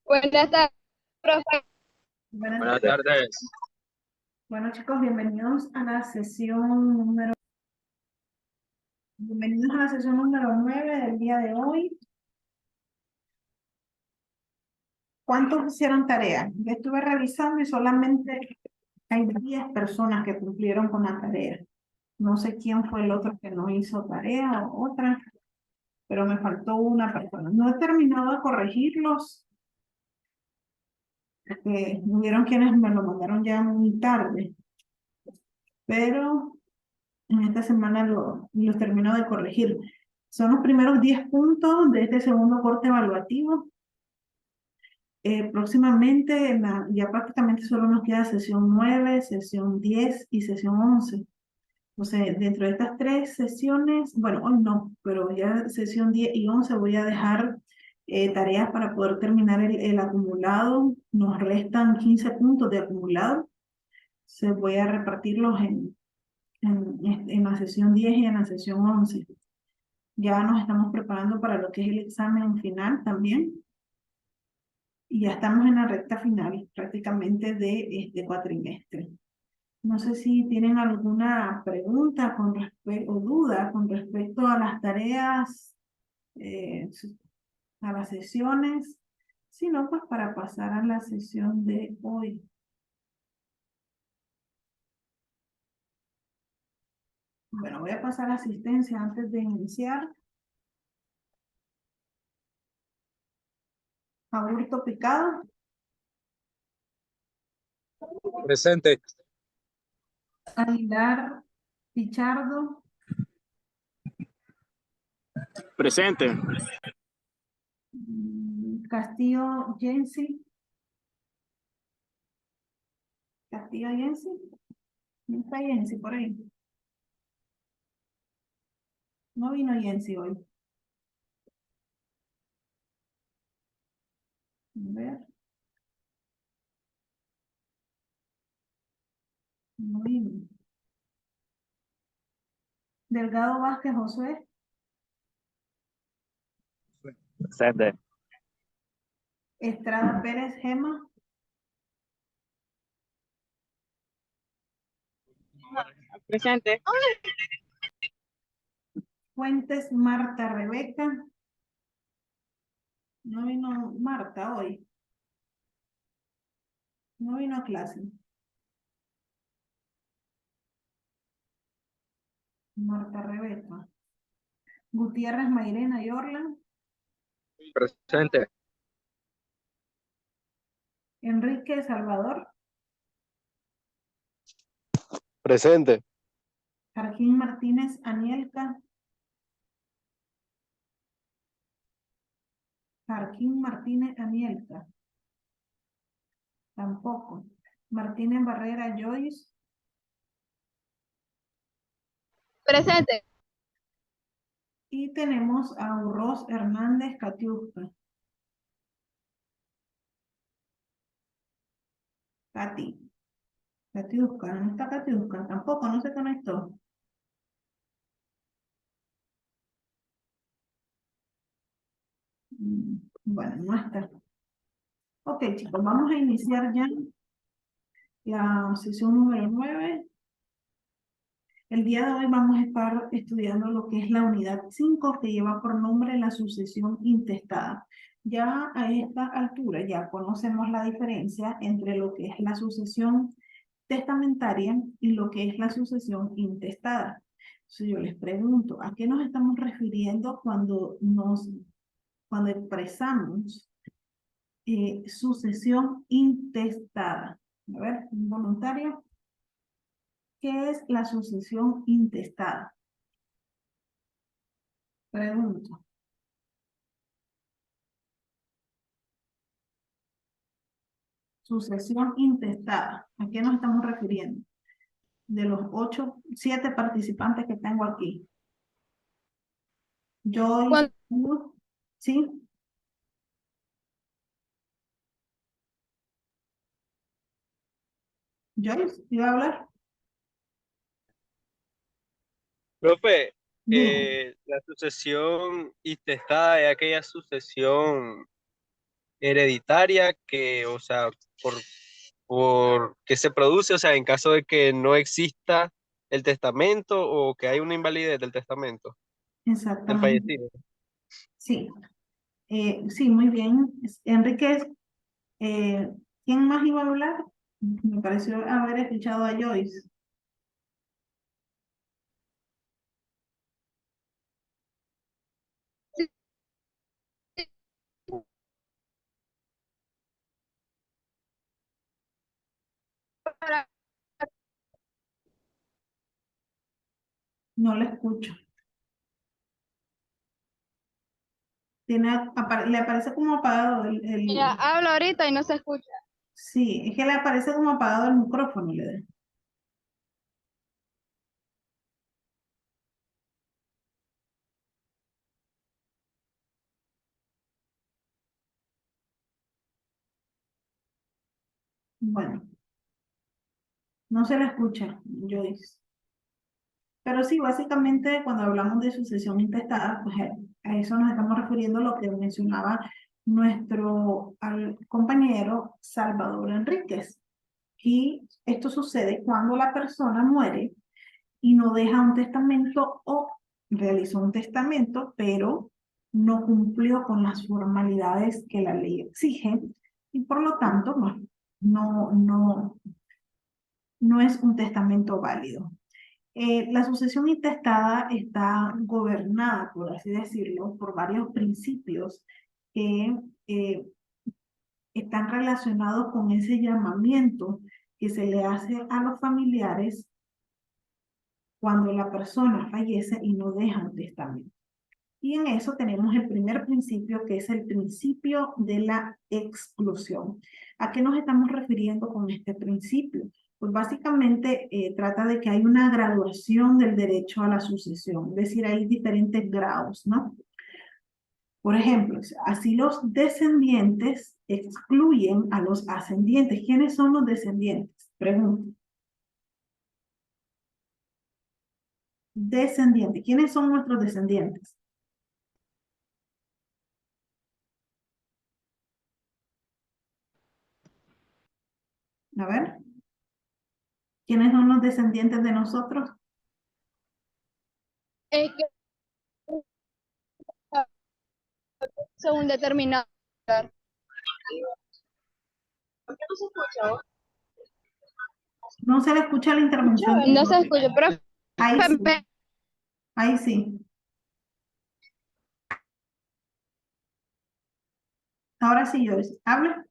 Buenas tardes, profe. Buenas Buenas tardes. tardes. Bueno, chicos, bienvenidos a la sesión número 9 del día de hoy. ¿Cuántos hicieron tarea? Yo estuve revisando y solamente hay 10 personas que cumplieron con la tarea. No sé quién fue el otro que no hizo tarea o otra, pero me faltó una persona. No he terminado de corregirlos, porque hubieron quienes me lo mandaron ya muy tarde, pero en esta semana los termino de corregir. Son los primeros 10 puntos de este segundo corte evaluativo. Próximamente, ya prácticamente solo nos queda sesión 9, sesión 10 y sesión 11. O sea, dentro de estas tres sesiones, bueno, hoy no, pero ya sesión 10 y 11 voy a dejar tareas para poder terminar el acumulado. Nos restan 15 puntos de acumulado. Se voy a repartirlos en la sesión 10 y en la sesión 11. Ya nos estamos preparando para lo que es el examen final también. Y ya estamos en la recta final prácticamente de este cuatrimestre. No sé si tienen alguna pregunta con respecto o duda con respecto a las tareas, eh, a las sesiones. Si no, pues para pasar a la sesión de hoy. Bueno, voy a pasar a asistencia antes de iniciar. Aburto Picado, Presente. Aguilar Pichardo, Presente. Castillo Jensi. Castillo Jensi. ¿No está Jensi por ahí? No vino Jensi hoy. A ver, no vino. Delgado Vázquez Josué, Presente. Estrada Pérez Gema, Presente. Fuentes Marta Rebeca. No vino Marta hoy. No vino a clase. Marta Rebeca. Gutiérrez Mairena Yorla. Presente. Enrique Salvador. Presente. Jarquín Martínez Anielca. Jarquín Martínez Anielca. Tampoco. Martínez Barrera Joyce. Presente. Y tenemos a Urroz Hernández Catiusca. Cati. Catiusca. ¿No está Catiusca? Tampoco, no se conectó. Bueno, no está. Ok, chicos, vamos a iniciar ya la sesión número 9. El día de hoy vamos a estar estudiando lo que es la unidad 5, que lleva por nombre la sucesión intestada. Ya a esta altura ya conocemos la diferencia entre lo que es la sucesión testamentaria y lo que es la sucesión intestada. Entonces yo les pregunto, ¿a qué nos estamos refiriendo cuando expresamos sucesión intestada? A ver, un voluntario. ¿Qué es la sucesión intestada? Pregunto. Sucesión intestada. ¿A qué nos estamos refiriendo? De los 7 participantes que tengo aquí. Joyce, Cuando ¿sí? Joyce, ¿iba a hablar? Profe, Digo, la sucesión intestada es aquella sucesión hereditaria que, o sea, por que se produce, o sea, en caso de que no exista el testamento o que hay una invalidez del testamento del Exactamente. fallecido. Sí, sí, muy bien. Enrique, eh, ¿quién más iba a hablar? Me pareció haber escuchado a Joyce. Sí, para- No la escucho. Le aparece como apagado Mira, hablo ahorita y no se escucha. Sí, es que le aparece como apagado el micrófono, Bueno, no se le escucha, Joyce. Pero sí, básicamente cuando hablamos de sucesión intestada, pues a eso nos estamos refiriendo lo que mencionaba nuestro compañero Salvador Enríquez. Y esto sucede cuando la persona muere y no deja un testamento o realizó un testamento, pero no cumplió con las formalidades que la ley exige y por lo tanto no, no, no es un testamento válido. La sucesión intestada está gobernada, por así decirlo, por varios principios que eh, están relacionados con ese llamamiento que se le hace a los familiares cuando la persona fallece y no deja un testamento. Y en eso tenemos el primer principio, que es el principio de la exclusión. ¿A qué nos estamos refiriendo con este principio? Pues básicamente trata de que hay una graduación del derecho a la sucesión, es decir, hay diferentes grados, ¿no? Por ejemplo, así los descendientes excluyen a los ascendientes. ¿Quiénes son los descendientes? Pregunto. Descendientes. ¿Quiénes son nuestros descendientes? A ver. ¿Quiénes son los descendientes de nosotros? Es que son un determinado. ¿Por qué no se escucha? No se le escucha la intervención del No se profe. escucha, pero Ahí sí, ahí sí. Ahora sí, Joyce. Habla.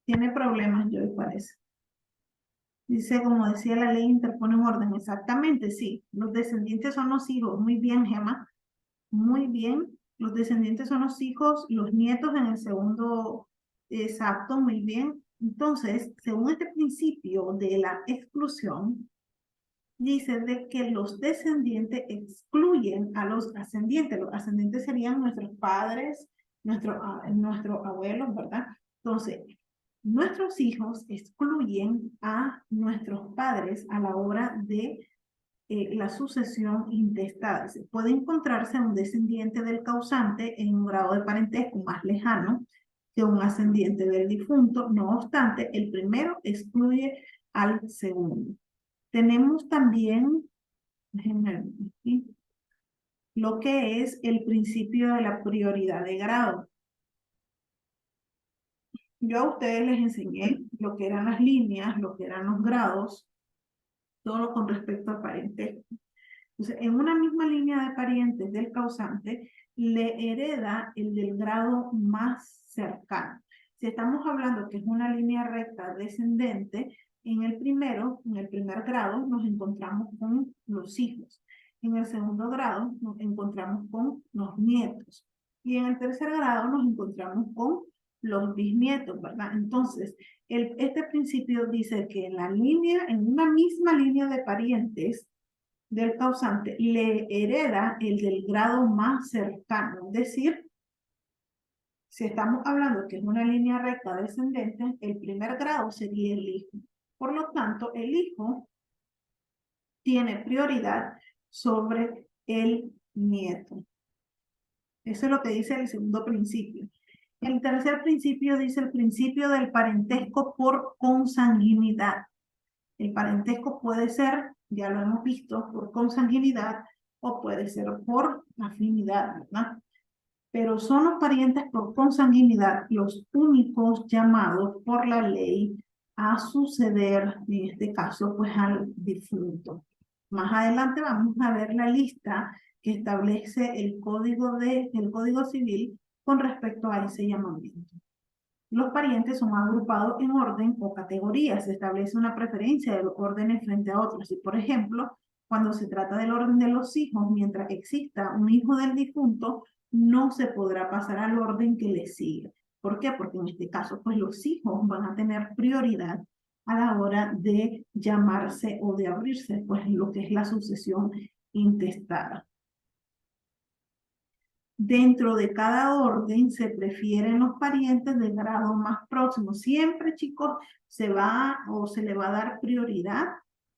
Tiene problemas, Joyce, parece. Dice, como decía la ley, interpone un orden. Exactamente, sí. Los descendientes son los hijos. Muy bien, Gemma. Muy bien. Los descendientes son los hijos, los nietos en el segundo. Exacto, muy bien. Entonces, según este principio de la exclusión, dice de que los descendientes excluyen a los ascendientes. Los ascendientes serían nuestros padres, nuestros abuelos, ¿verdad? Entonces, nuestros hijos excluyen a nuestros padres a la hora de la sucesión intestada. Se puede encontrarse un descendiente del causante en un grado de parentesco más lejano que un ascendiente del difunto. No obstante, el primero excluye al segundo. Tenemos también, déjenme ver aquí, lo que es el principio de la prioridad de grado. Yo a ustedes les enseñé lo que eran las líneas, lo que eran los grados, todo lo con respecto al parentesco. Entonces, en una misma línea de parientes del causante, le hereda el del grado más cercano. Si estamos hablando que es una línea recta descendente, en el primer grado, nos encontramos con los hijos. En el segundo grado, nos encontramos con los nietos. Y en el tercer grado, nos encontramos con los bisnietos, ¿verdad? Entonces, este principio dice que en una misma línea de parientes, del causante le hereda el del grado más cercano. Es decir, si estamos hablando que es una línea recta descendente, el primer grado sería el hijo. Por lo tanto, el hijo tiene prioridad sobre el nieto. Eso es lo que dice el segundo principio. El tercer principio dice el principio del parentesco por consanguinidad. El parentesco puede ser, ya lo hemos visto, por consanguinidad o puede ser por afinidad, ¿verdad? Pero son los parientes por consanguinidad los únicos llamados por la ley a suceder, en este caso, pues al difunto. Más adelante vamos a ver la lista que establece el Código Civil con respecto a ese llamamiento. Los parientes son agrupados en orden o categorías. Se establece una preferencia de los órdenes frente a otros. Y, por ejemplo, cuando se trata del orden de los hijos, mientras exista un hijo del difunto, no se podrá pasar al orden que le sigue. ¿Por qué? Porque en este caso, pues los hijos van a tener prioridad a la hora de llamarse o de abrirse, pues lo que es la sucesión intestada. Dentro de cada orden se prefieren los parientes de grado más próximo. Siempre, chicos, se va o se le va a dar prioridad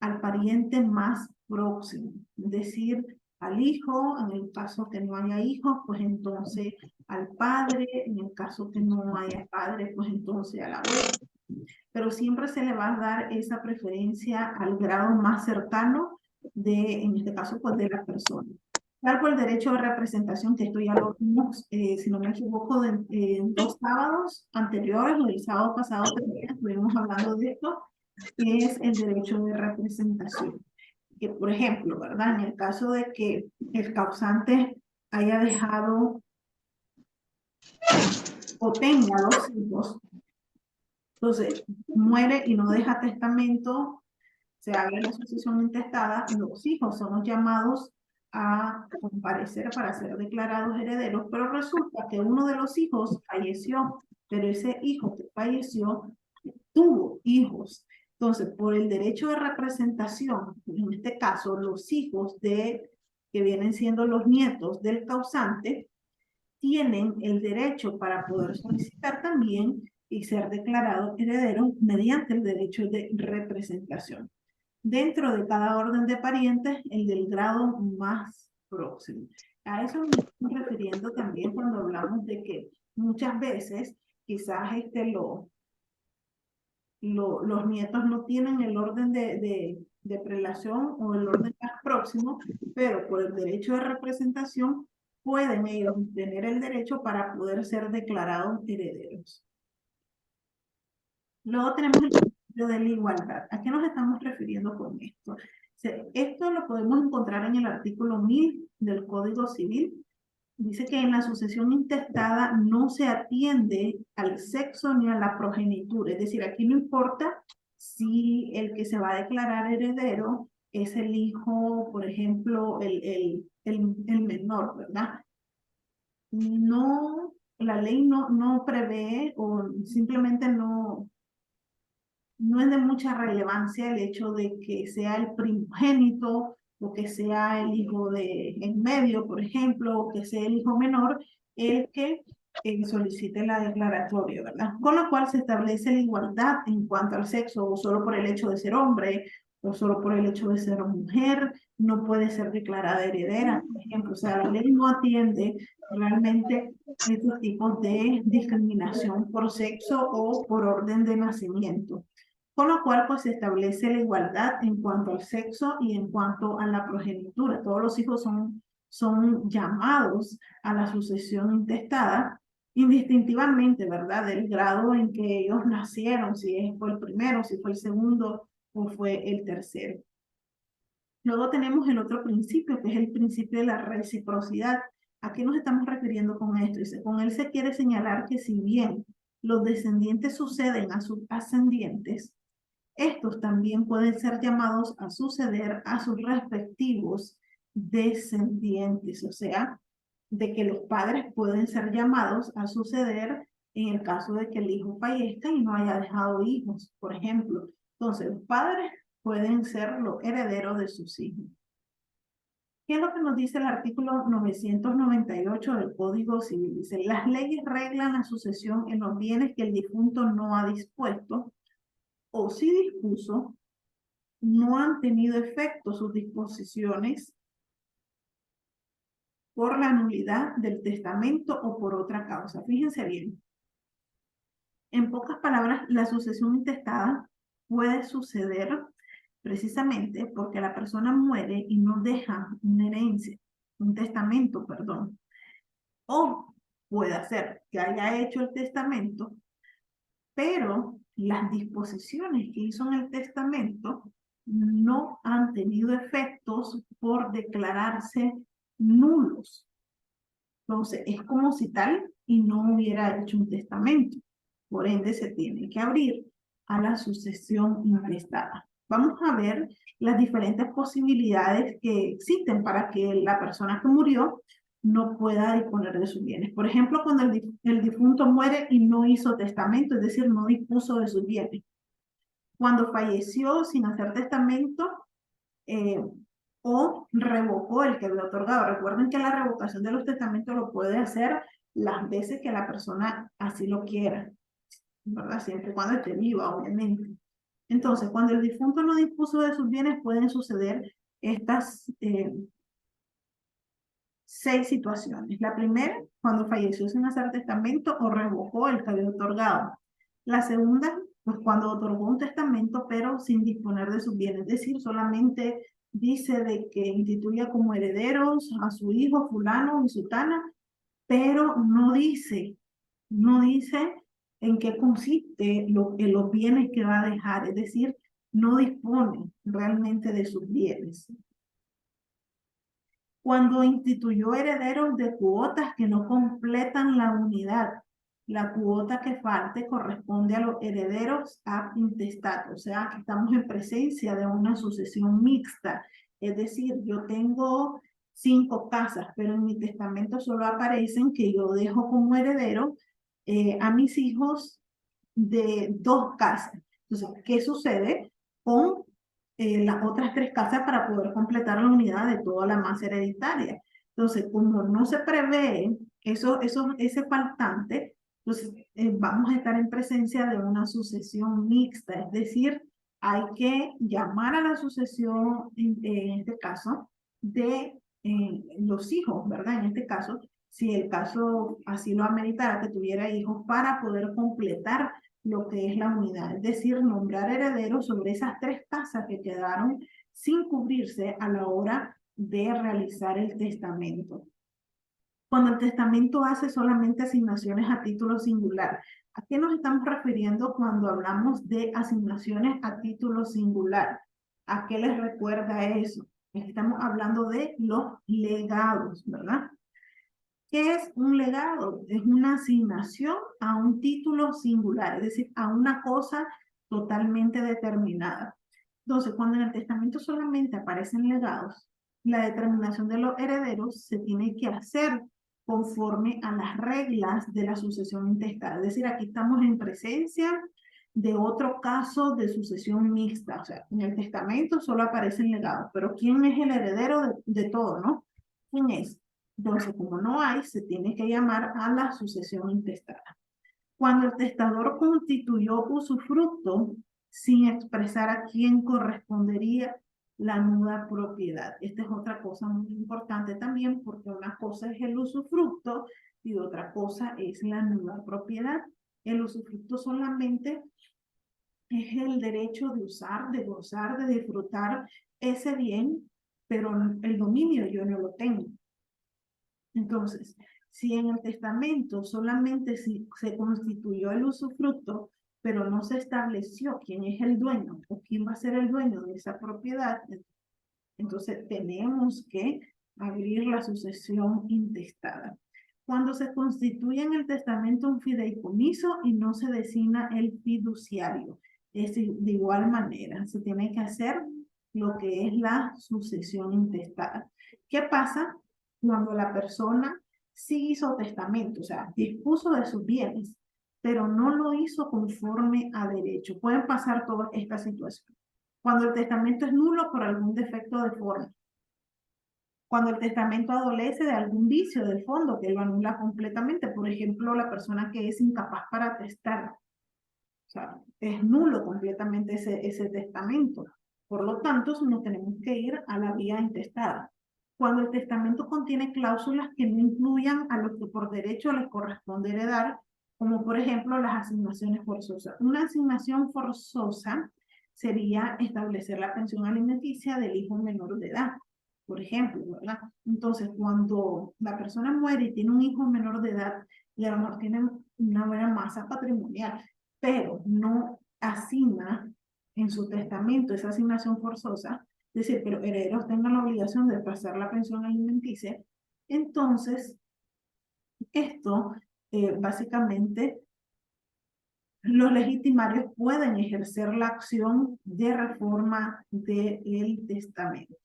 al pariente más próximo. Es decir, al hijo, en el caso que no haya hijos, pues entonces al padre, en el caso que no haya padre, pues entonces al abuelo. Pero siempre se le va a dar esa preferencia al grado más cercano de, en este caso, pues de la persona. Salvo el derecho de representación, que esto ya lo vimos, si no me equivoco, en 2 sábados anteriores, o el sábado pasado también estuvimos hablando de esto, que es el derecho de representación. Que, por ejemplo, ¿verdad? En el caso de que el causante haya dejado o tenga 2 hijos, entonces muere y no deja testamento, se haga la sucesión intestada, los hijos son los llamados a comparecer para ser declarados herederos, pero resulta que uno de los hijos falleció, pero ese hijo que falleció tuvo hijos. Entonces, por el derecho de representación, en este caso, los hijos que vienen siendo los nietos del causante, tienen el derecho para poder solicitar también y ser declarados herederos mediante el derecho de representación. Dentro de cada orden de parientes, el del grado más próximo. A eso nos estamos refiriendo también cuando hablamos de que muchas veces quizás los nietos no tienen el orden de prelación o el orden más próximo, pero por el derecho de representación pueden ellos tener el derecho para poder ser declarados herederos. Luego tenemos el principio de la igualdad. ¿A qué nos estamos refiriendo con esto? Esto lo podemos encontrar en el artículo 1000 del Código Civil. Dice que en la sucesión intestada no se atiende al sexo ni a la progenitura. Es decir, aquí no importa si el que se va a declarar heredero es el hijo, por ejemplo, el menor, ¿verdad? No, la ley no prevé o simplemente no es de mucha relevancia el hecho de que sea el primogénito o que sea el hijo de en medio, por ejemplo, o que sea el hijo menor, el que solicite la declaratoria, ¿verdad? Con lo cual se establece la igualdad en cuanto al sexo, o solo por el hecho de ser hombre, o solo por el hecho de ser mujer, no puede ser declarada heredera, por ejemplo. O sea, la ley no atiende realmente estos tipos de discriminación por sexo o por orden de nacimiento. Con lo cual, pues se establece la igualdad en cuanto al sexo y en cuanto a la progenitura. Todos los hijos son llamados a la sucesión intestada, indistintivamente, ¿verdad? Del grado en que ellos nacieron, si fue el primero, si fue el segundo o fue el tercero. Luego tenemos el otro principio, que es el principio de la reciprocidad. ¿A qué nos estamos refiriendo con esto? Dice, con él se quiere señalar que si bien los descendientes suceden a sus ascendientes, estos también pueden ser llamados a suceder a sus respectivos descendientes, o sea, de que los padres pueden ser llamados a suceder en el caso de que el hijo fallezca y no haya dejado hijos, por ejemplo. Entonces, los padres pueden ser los herederos de sus hijos. ¿Qué es lo que nos dice el artículo 998 del Código Civil? Dice, las leyes reglan la sucesión en los bienes que el difunto no ha dispuesto, o si dispuso, no han tenido efecto sus disposiciones, por la nulidad del testamento o por otra causa. Fíjense bien. En pocas palabras, la sucesión intestada puede suceder precisamente porque la persona muere y no deja una herencia, un testamento, perdón. O puede ser que haya hecho el testamento, pero las disposiciones que hizo en el testamento no han tenido efectos por declararse nulos. Entonces, es como si tal y no hubiera hecho un testamento. Por ende, se tiene que abrir a la sucesión intestada. Vamos a ver las diferentes posibilidades que existen para que la persona que murió no pueda disponer de sus bienes. Por ejemplo, cuando el difunto muere y no hizo testamento, es decir, no dispuso de sus bienes. Cuando falleció sin hacer testamento, o revocó el que había otorgado. Recuerden que la revocación de los testamentos lo puede hacer las veces que la persona así lo quiera, ¿verdad? Siempre y cuando esté viva, obviamente. Entonces, cuando el difunto no dispuso de sus bienes, pueden suceder estas 6 situaciones. La primera, cuando falleció sin hacer testamento o revocó el que había otorgado. La segunda, pues cuando otorgó un testamento, pero sin disponer de sus bienes, es decir, solamente dice de que instituya como herederos a su hijo fulano y sutana, pero no dice en qué consiste en los bienes que va a dejar, es decir, no dispone realmente de sus bienes. Cuando instituyó herederos de cuotas que no completan la unidad, la cuota que falte corresponde a los herederos ab intestato, o sea, que estamos en presencia de una sucesión mixta, es decir, yo tengo 5 casas, pero en mi testamento solo aparecen que yo dejo como heredero a mis hijos de 2 casas. Entonces, ¿qué sucede con las otras 3 casas para poder completar la unidad de toda la masa hereditaria? Entonces, como no se prevé ese faltante, entonces vamos a estar en presencia de una sucesión mixta, es decir, hay que llamar a la sucesión, en este caso, de los hijos, ¿verdad? En este caso, si el caso así lo ameritara, que tuviera hijos para poder completar lo que es la unidad, es decir, nombrar herederos sobre esas 3 casas que quedaron sin cubrirse a la hora de realizar el testamento. Cuando el testamento hace solamente asignaciones a título singular, ¿a qué nos estamos refiriendo cuando hablamos de asignaciones a título singular? ¿A qué les recuerda eso? Estamos hablando de los legados, ¿verdad? ¿Qué es un legado? Es una asignación a un título singular, es decir, a una cosa totalmente determinada. Entonces, cuando en el testamento solamente aparecen legados, la determinación de los herederos se tiene que hacer conforme a las reglas de la sucesión intestada. Es decir, aquí estamos en presencia de otro caso de sucesión mixta. O sea, en el testamento solo aparecen legados, pero ¿quién es el heredero de todo, no? ¿Quién es? Entonces, como no hay, se tiene que llamar a la sucesión intestada. Cuando el testador constituyó usufructo sin expresar a quién correspondería la nuda propiedad. Esta es otra cosa muy importante también, porque una cosa es el usufructo y otra cosa es la nuda propiedad. El usufructo solamente es el derecho de usar, de gozar, de disfrutar ese bien, pero el dominio yo no lo tengo. Entonces, si en el testamento solamente se constituyó el usufructo, pero no se estableció quién es el dueño o quién va a ser el dueño de esa propiedad, entonces tenemos que abrir la sucesión intestada. Cuando se constituye en el testamento un fideicomiso y no se designa el fiduciario, es de igual manera, se tiene que hacer lo que es la sucesión intestada. ¿Qué pasa cuando la persona sí hizo testamento, o sea, dispuso de sus bienes, pero no lo hizo conforme a derecho? Pueden pasar todas estas situaciones. Cuando el testamento es nulo por algún defecto de forma. Cuando el testamento adolece de algún vicio del fondo que lo anula completamente. Por ejemplo, la persona que es incapaz para testar. O sea, es nulo completamente ese testamento. Por lo tanto, nos tenemos que ir a la vía intestada. cuando el testamento contiene cláusulas que no incluyan a los que por derecho les corresponde heredar, como por ejemplo las asignaciones forzosas. Una asignación forzosa sería establecer la pensión alimenticia del hijo menor de edad, por ejemplo, ¿verdad? Entonces, cuando la persona muere y tiene un hijo menor de edad, y a lo mejor tiene una buena masa patrimonial, pero no asigna en su testamento esa asignación forzosa, es decir, que los herederos tengan la obligación de pasar la pensión alimenticia, entonces esto básicamente los legitimarios pueden ejercer la acción de reforma del testamento.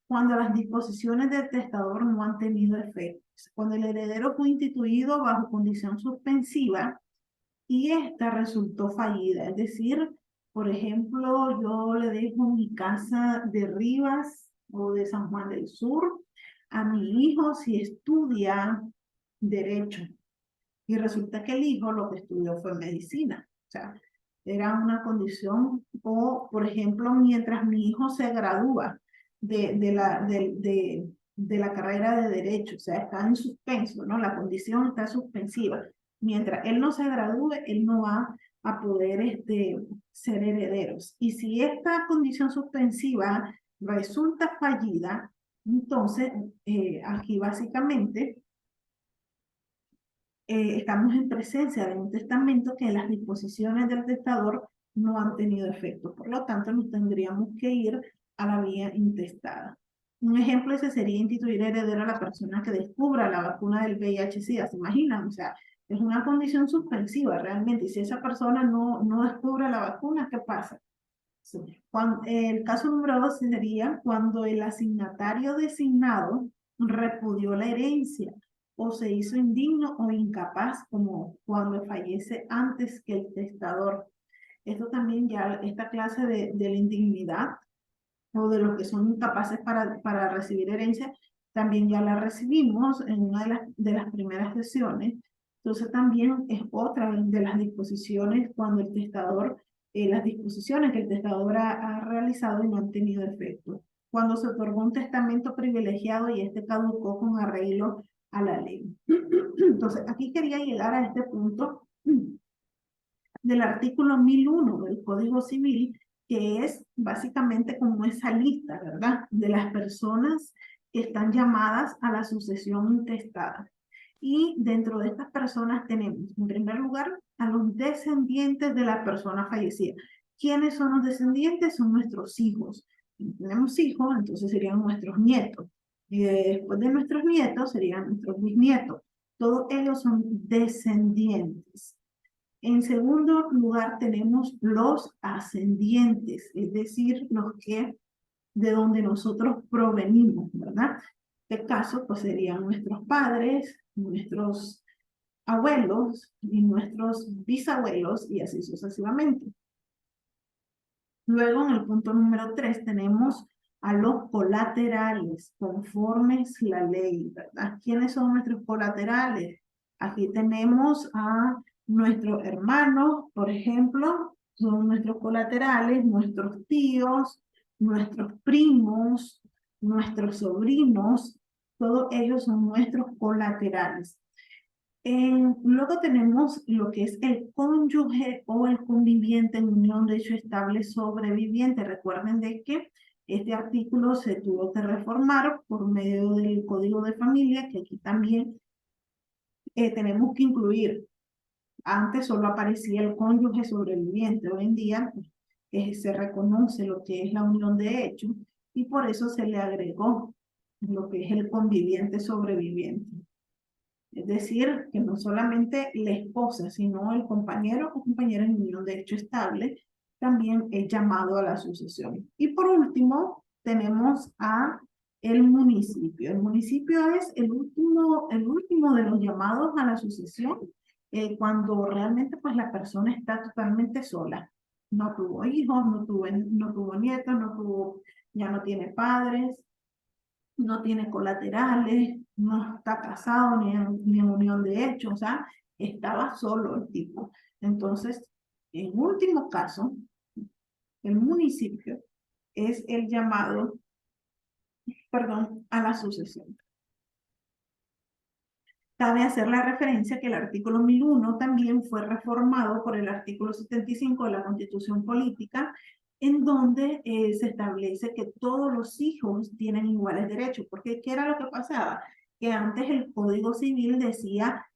Cuando las disposiciones del testador no han tenido efectos, cuando el heredero fue instituido bajo condición suspensiva y esta resultó fallida, es decir, por ejemplo, yo le dejo mi casa de Rivas o de San Juan del Sur a mi hijo si estudia derecho y resulta que el hijo lo que estudió fue medicina, o sea, era una condición, o por ejemplo, mientras mi hijo se gradúa de la carrera de derecho, o sea, está en suspenso, ¿no? La condición está suspensiva. Mientras él no se gradúe, él no va a poder ser herederos. Y si esta condición suspensiva resulta fallida, entonces aquí básicamente estamos en presencia de un testamento que las disposiciones del testador no han tenido efecto. Por lo tanto, nos tendríamos que ir a la vía intestada. Un ejemplo ese sería instituir heredero a la persona que descubra la vacuna del VIH-Sida. ¿Se imaginan? O sea, es una condición suspensiva realmente. Y si esa persona no descubre la vacuna, ¿qué pasa? Sí. El caso número 2 sería cuando el asignatario designado repudió la herencia o se hizo indigno o incapaz, como cuando fallece antes que el testador. Esto también ya, esta clase de la indignidad o de los que son incapaces para recibir herencia, también ya la recibimos en una de las primeras sesiones. Entonces también es otra de las disposiciones cuando el testador, las disposiciones que el testador ha realizado y no han tenido efecto. Cuando se otorgó un testamento privilegiado y este caducó con arreglo a la ley. Entonces aquí quería llegar a este punto del artículo 1001 del Código Civil, que es básicamente como esa lista, ¿verdad?, de las personas que están llamadas a la sucesión intestada. Y dentro de estas personas tenemos, en primer lugar, a los descendientes de la persona fallecida. ¿Quiénes son los descendientes? Son nuestros hijos. Si tenemos hijos, entonces serían nuestros nietos. Y después de nuestros nietos serían nuestros bisnietos. Todos ellos son descendientes. En segundo lugar tenemos los ascendientes, es decir, los que de donde nosotros provenimos, ¿verdad? En este caso, pues serían nuestros padres, nuestros abuelos y nuestros bisabuelos y así sucesivamente. Luego, en el punto número 3, tenemos a los colaterales, conformes la ley, ¿verdad? ¿Quiénes son nuestros colaterales? Aquí tenemos a nuestros hermanos, por ejemplo, son nuestros colaterales, nuestros tíos, nuestros primos, nuestros sobrinos, todos ellos son nuestros colaterales. Luego tenemos lo que es el cónyuge o el conviviente en unión de hecho estable sobreviviente. Recuerden de que este artículo se tuvo que reformar por medio del Código de Familia, que aquí también tenemos que incluir. Antes solo aparecía el cónyuge sobreviviente, hoy en día se reconoce lo que es la unión de hecho y por eso se le agregó lo que es el conviviente sobreviviente. Es decir, que no solamente la esposa, sino el compañero o compañera en unión de hecho estable también es llamado a la sucesión. Y por último, tenemos a el municipio. El municipio es el último de los llamados a la sucesión cuando realmente pues la persona está totalmente sola. No tuvo hijos, no tuvo nietos, ya no tiene padres, no tiene colaterales, no está casado ni en unión de hecho, o sea, estaba solo el tipo. Entonces, en último caso, el municipio es el llamado perdón, a la sucesión. Cabe hacer la referencia que el artículo 1001 también fue reformado por el artículo 75 de la Constitución Política, en donde se establece que todos los hijos tienen iguales derechos. Porque ¿qué era lo que pasaba? Que antes el Código Civil decía,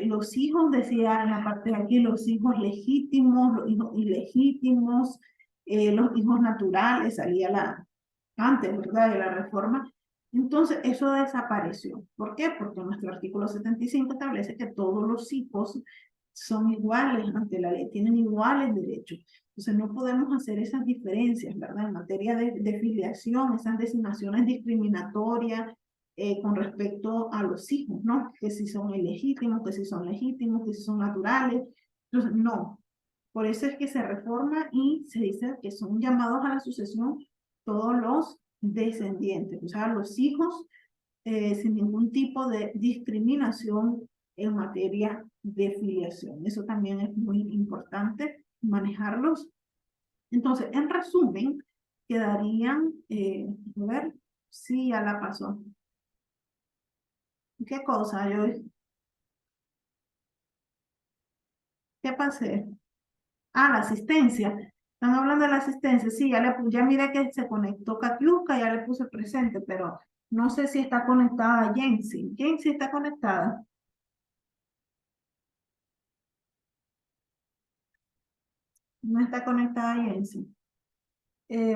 los hijos, decía en la parte de aquí, los hijos legítimos, los hijos ilegítimos, los hijos naturales, salía antes, ¿verdad?, de la reforma. Entonces, eso desapareció. ¿Por qué? Porque nuestro artículo 75 establece que todos los hijos son iguales ante la ley, tienen iguales derechos. Entonces, no podemos hacer esas diferencias, ¿verdad? En materia de filiación, esas designaciones discriminatorias con respecto a los hijos, ¿no? Que si son ilegítimos, que si son legítimos, que si son naturales. Entonces, no. Por eso es que se reforma y se dice que son llamados a la sucesión todos los descendientes, o sea, los hijos sin ningún tipo de discriminación en materia de filiación. Eso también es muy importante manejarlos. Entonces, en resumen, quedarían, a ver, sí, ya la pasó. ¿Qué cosa, Joyce? ¿Qué pasé? Ah, la asistencia. Están hablando de la asistencia. Sí, ya miré que se conectó Katiuska, ya le puse presente, pero no sé si está conectada Jensi. Jensi está conectada. No está conectada Jensi.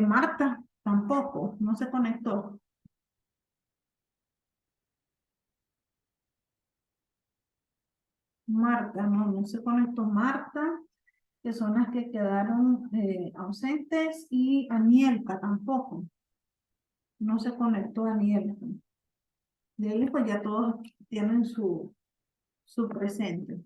Marta tampoco, no se conectó. Marta, no se conectó Marta, que son las que quedaron ausentes, y Anielka tampoco. No se conectó Anielka. De ahí pues ya todos tienen su presente.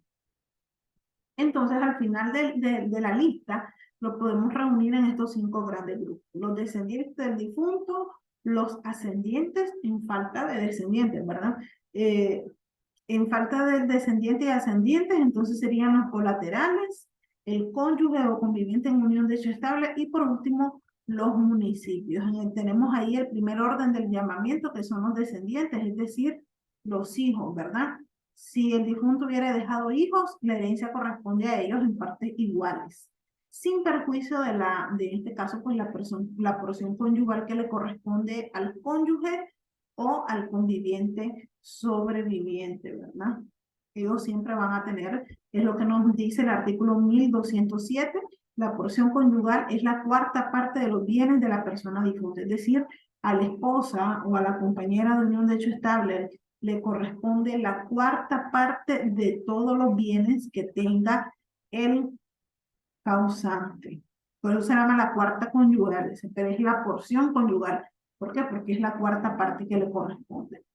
Entonces, al final de la lista, lo podemos reunir en estos 5 grandes grupos. Los descendientes del difunto, los ascendientes en falta de descendientes, ¿verdad? En falta de descendientes y ascendientes, entonces serían los colaterales, el cónyuge o conviviente en unión de hecho estable, y por último, los municipios. Tenemos ahí el primer orden del llamamiento, que son los descendientes, es decir, los hijos, ¿verdad? Si el difunto hubiera dejado hijos, la herencia corresponde a ellos en partes iguales, sin perjuicio de este caso, pues la porción conyugal que le corresponde al cónyuge o al conviviente sobreviviente, ¿verdad? Ellos siempre van a tener, es lo que nos dice el artículo 1207, la porción conyugal es la cuarta parte de los bienes de la persona difunta, es decir, a la esposa o a la compañera de unión de hecho estable le corresponde la cuarta parte de todos los bienes que tenga el causante. Por eso se llama la cuarta conyugal, pero es la porción conyugal. ¿Por qué? Porque es la cuarta parte que le corresponde.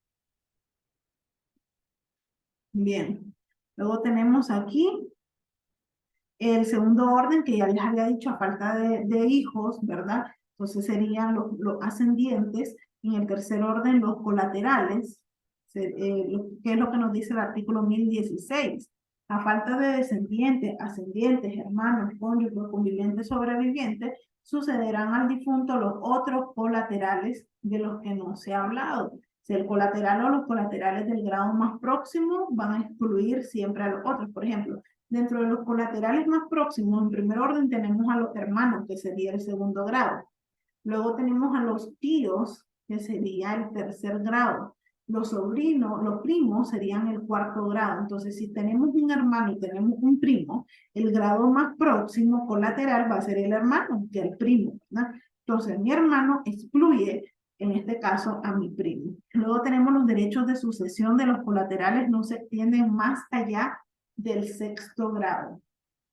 Bien. Luego tenemos aquí el segundo orden, que ya les había dicho, a falta de hijos, ¿verdad? Entonces serían los ascendientes. En el tercer orden, los colaterales, que es lo que nos dice el artículo 1016. A falta de descendientes, ascendientes, hermanos, cónyuges, convivientes, sobrevivientes, sucederán al difunto los otros colaterales de los que no se ha hablado. Si el colateral o los colaterales del grado más próximo van a excluir siempre a los otros. Por ejemplo, dentro de los colaterales más próximos, en primer orden tenemos a los hermanos, que sería el segundo grado. Luego tenemos a los tíos, que sería el tercer grado. Los sobrinos, los primos serían el cuarto grado. Entonces, si tenemos un hermano y tenemos un primo, el grado más próximo colateral va a ser el hermano que el primo, ¿verdad? Entonces, mi hermano excluye, en este caso, a mi primo. Luego tenemos los derechos de sucesión de los colaterales, no se extienden más allá del sexto grado.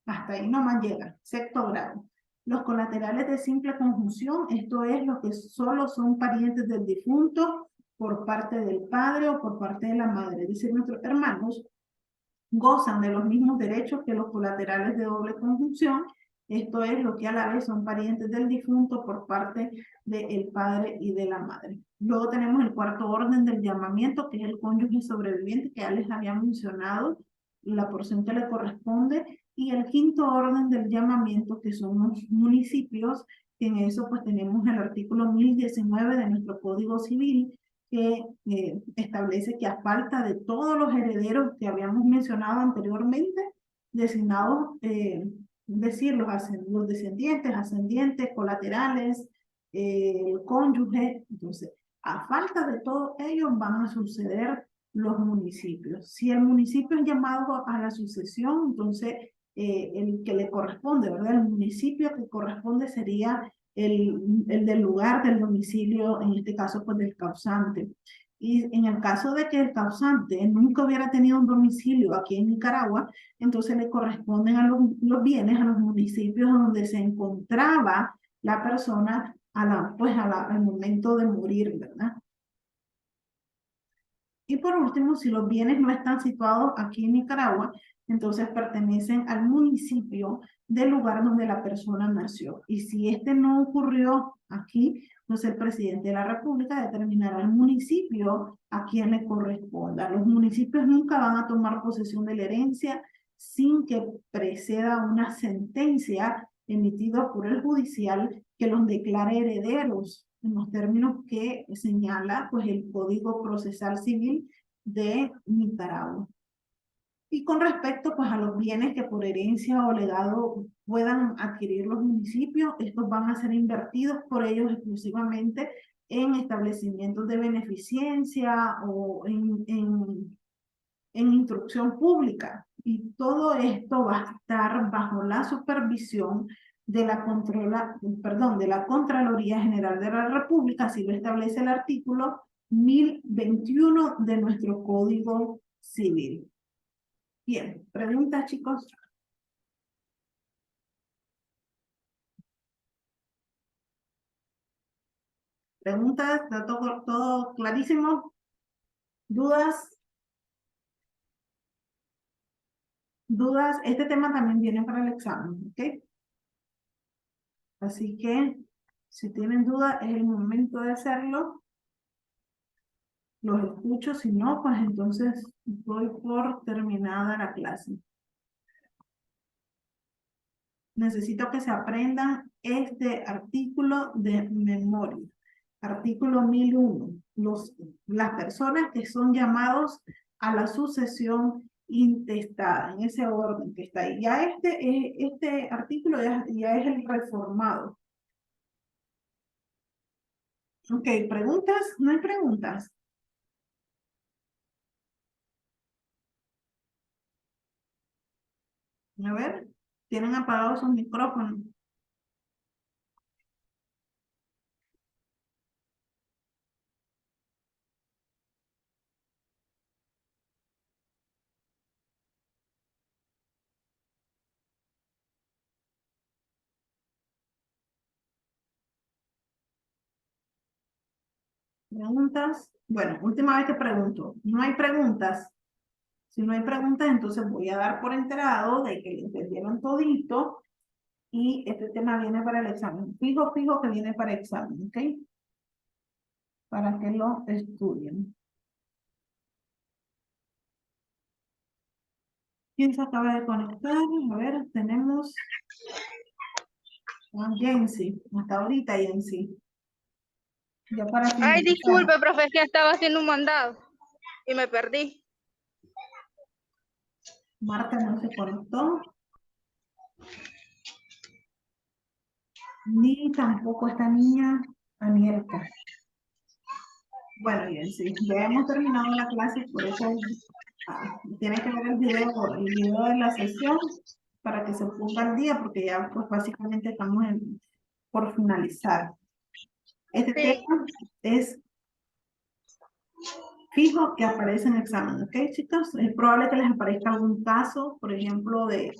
Hasta ahí nomás llega, sexto grado. Los colaterales de simple conjunción, esto es lo que solo son parientes del difunto por parte del padre o por parte de la madre. Es decir, nuestros hermanos gozan de los mismos derechos que los colaterales de doble conjunción. Esto es lo que a la vez son parientes del difunto por parte del padre y de la madre. Luego tenemos el cuarto orden del llamamiento, que es el cónyuge sobreviviente, que ya les había mencionado, la porción que le corresponde, y el quinto orden del llamamiento, que son los municipios, que en eso pues tenemos el artículo 1019 de nuestro Código Civil, que establece que a falta de todos los herederos que habíamos mencionado anteriormente, designados, decir, los descendientes, ascendientes, colaterales, el cónyuge, entonces, a falta de todos ellos van a suceder los municipios. Si el municipio es llamado a la sucesión, entonces el que le corresponde, ¿verdad? El municipio que corresponde sería el del lugar del domicilio, en este caso, pues del causante. Y en el caso de que el causante nunca hubiera tenido un domicilio aquí en Nicaragua, entonces le corresponden a los bienes a los municipios donde se encontraba la persona al momento de morir, ¿verdad? Y por último, si los bienes no están situados aquí en Nicaragua, entonces pertenecen al municipio del lugar donde la persona nació. Y si este no ocurrió aquí, entonces el presidente de la República determinará el municipio a quien le corresponda. Los municipios nunca van a tomar posesión de la herencia sin que preceda una sentencia emitida por el judicial que los declare herederos en los términos que señala pues el Código Procesal Civil de Nicaragua. Y con respecto pues a los bienes que por herencia o legado puedan adquirir los municipios, estos van a ser invertidos por ellos exclusivamente en establecimientos de beneficencia o en instrucción pública. Y todo esto va a estar bajo la supervisión de la Contraloría General de la República, así lo establece el artículo 1021 de nuestro Código Civil. Bien, ¿preguntas, chicos? ¿Preguntas? ¿Está todo clarísimo? ¿Dudas? ¿Dudas? Este tema también viene para el examen, ¿ok? Así que, si tienen dudas, es el momento de hacerlo. Los escucho, si no, pues entonces doy por terminada la clase. Necesito que se aprendan este artículo de memoria. Artículo 1001. Las personas que son llamados a la sucesión intestada, en ese orden que está ahí. Ya este artículo ya es el reformado. Ok, ¿preguntas? ¿No hay preguntas? A ver, tienen apagados sus micrófonos. ¿Preguntas? Bueno, última vez que pregunto. ¿No hay preguntas? Si no hay preguntas, entonces voy a dar por enterado de que lo entendieron todito y este tema viene para el examen. Fijo que viene para examen, ¿ok? Para que lo estudien. ¿Quién se acaba de conectar? A ver, tenemos a Jensi. Hasta ahorita, Jensi. Ya para Ay, finalizar. disculpe, profe, es que estaba haciendo un mandado y me perdí. Marta no se conectó. Ni tampoco esta niña, Anielka. Bueno, Jensi, ya hemos terminado la clase, por eso tienes que ver el video de la sesión para que se ponga al día, porque ya pues básicamente estamos por finalizar. Este tema es fijo que aparece en examen, ¿ok, chicos? Es probable que les aparezca algún caso, por ejemplo, de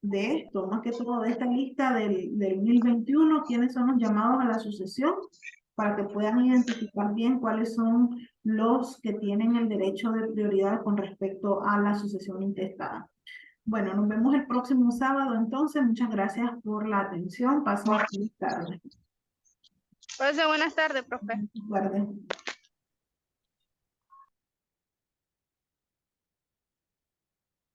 esto, más que todo de esta lista del 1021, quiénes son los llamados a la sucesión, para que puedan identificar bien cuáles son los que tienen el derecho de prioridad con respecto a la sucesión intestada. Bueno, nos vemos el próximo sábado, entonces. Muchas gracias por la atención. Pasen feliz tarde. Pase buenas tardes, profe. Recuerden.